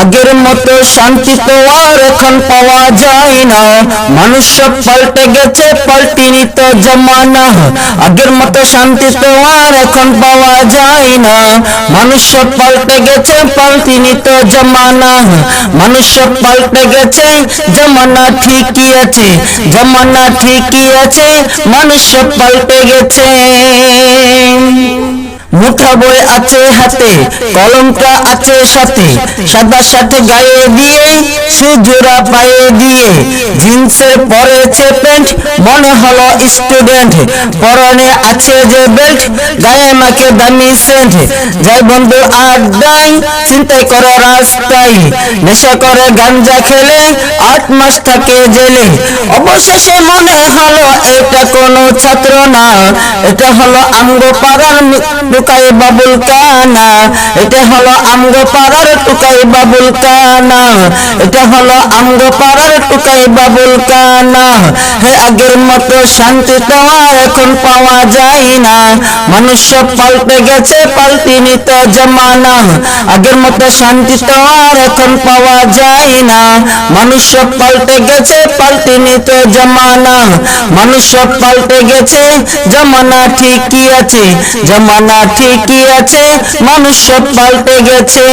আগের মতো শান্তি তো আর এখন পাওয়া যায় না, মানুষ সব পাল্টে গেছে, পাল্টিনি তো জমানা। আগের মতো শান্তি তো আর এখন পাওয়া যায় না, মানুষ সব পাল্টে গেছে, পাল্টিনি তো জমানা। মানুষ সব পাল্টে গেছে, জমানা ঠিকই আছে, জমানা ঠিকই আছে, মানুষ সব পাল্টে গেছে। মুঠা বই আছে হাতে, কলমটা আছে সাথে, সাদা সাথে গায়ে দিয়ে, সুজোড়া পায়ে দিয়ে, জিন্সের পরেছে প্যান্ট, মনে হলো স্টুডেন্ট, পরনে আছে যে বেল্ট, গায়ে মাকে দামি সেন্ট। যাই বন্ধু আড্ডায়, চিন্তাই করে রাস্তায়, নেশা করে গাঞ্জা খেলে, 8 মাস থাকে জেলে। অবশেষে মনে হলো এটা কোনো ছাত্র না, এটা হলো আমগো পাড়ার টুকাই বাবুল কানা, এটা হলো আমগো পাড়ার টুকাই বাবুল কানা, এটা হলো আমগো পাড়ার টুকাই বাবুল কানা। হে আগের মতো শান্তি তো আর এখন পাওয়া যায় না, মানুষ সব পাল্টে গেছে, পাল্টিনি তো জমানা। আগের মতো শান্তি তো আর এখন পাওয়া যায় না, মানুষ সব পাল্টে গেছে, পাল্টিনি তো জমানা। মানুষ সব পাল্টে গেছে, জমানা ঠিকই আছে, জমানা ঠিকই আছে, মানুষ সব পাল্টে গেছে।